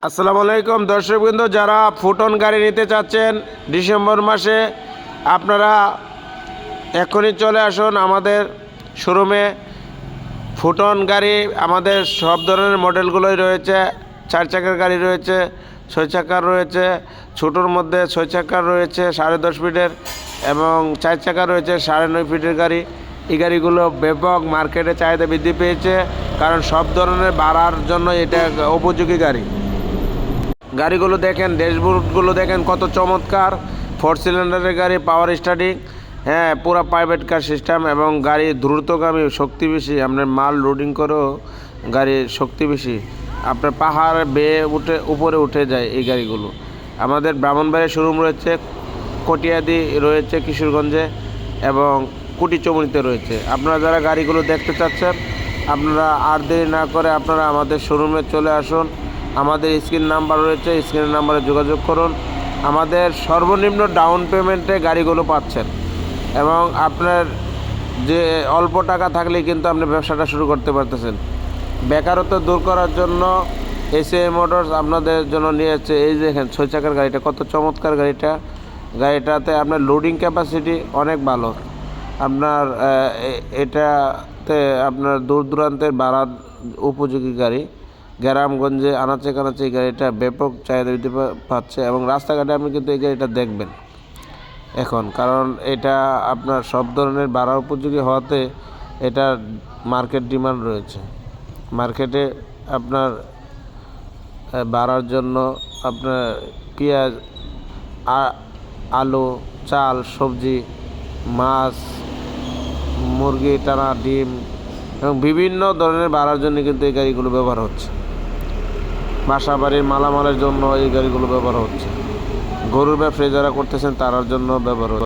আসসালামু আলাইকুম দর্শকবৃন্দ, যারা ফুটন গাড়ি নিতে চাচ্ছেন ডিসেম্বর মাসে, আপনারা এখনই চলে আসুন আমাদের শোরুমে। ফুটন গাড়ি আমাদের সব ধরনের মডেলগুলোই রয়েছে। 4 চাকার গাড়ি রয়েছে, 6 চাকার রয়েছে, ছোটোর মধ্যে 6 চাকার রয়েছে 10.5 ফিটের, এবং 4 চাকার রয়েছে 9.5 ফিটের গাড়ি। এই গাড়িগুলো ব্যাপক মার্কেটে চাহিদা বৃদ্ধি পেয়েছে, কারণ সব ধরনের ভাড়ার জন্য এটা উপযোগী গাড়ি। গাড়িগুলো দেখেন, ড্যাশবোর্ডগুলো দেখেন কত চমৎকার। 4 সিলিন্ডারের গাড়ি, পাওয়ার স্টার্টিং, হ্যাঁ, পুরো প্রাইভেট কার সিস্টেম, এবং গাড়ি দ্রুতগামী, শক্তি বেশি। আপনার মাল লোডিং করেও গাড়ির শক্তি বেশি, আপনার পাহাড় বেয়ে উপরে উঠে যায় এই গাড়িগুলো। আমাদের ব্রাহ্মণবাড়িয়া শোরুম রয়েছে, কটিয়াদি রয়েছে কিশোরগঞ্জে, এবং কুটিচমনিতে রয়েছে। আপনারা যারা গাড়িগুলো দেখতে চাচ্ছেন, আপনারা আর দেরি না করে আপনারা আমাদের শোরুমে চলে আসুন। আমাদের স্ক্রিন নাম্বার রয়েছে, স্ক্রিনের নাম্বারে যোগাযোগ করুন। আমাদের সর্বনিম্ন ডাউন পেমেন্টে গাড়িগুলো পাচ্ছেন, এবং আপনার যে অল্প টাকা থাকলেই কিন্তু আপনি ব্যবসাটা শুরু করতে পারতেছেন। বেকারত্ব দূর করার জন্য এসএ মোটরস আপনাদের জন্য নিয়ে এসেছে। এই দেখেন 6 চাকার গাড়িটা কত চমৎকার। গাড়িটাতে আপনার লোডিং ক্যাপাসিটি অনেক ভালো। আপনার এটাতে আপনার দূর দূরান্তের ভাড়ার উপযোগী গাড়ি। গ্রামগঞ্জে আনাচে কানাচে এই গাড়িটা ব্যাপক চাহিদা বৃদ্ধি পাচ্ছে, এবং রাস্তাঘাটে আপনি কিন্তু এই গাড়িটা দেখবেন এখন, কারণ এটা আপনার সব ধরনের ভাড়া উপযোগী হওয়াতে এটা মার্কেট ডিমান্ড রয়েছে। মার্কেটে আপনার ভাড়ার জন্য আপনার পেঁয়াজ, আলু, চাল, সবজি, মাছ, মুরগি টানা, ডিম, এবং বিভিন্ন ধরনের ভাড়ার জন্য কিন্তু এই গাড়িগুলো ব্যবহার হচ্ছে। বাসা বাড়ির মালামালের জন্য এই গাড়িগুলো ব্যবহার হচ্ছে। গরুর ব্যবসায়ী যারা করতেছেন তার জন্য ব্যবহার হচ্ছে।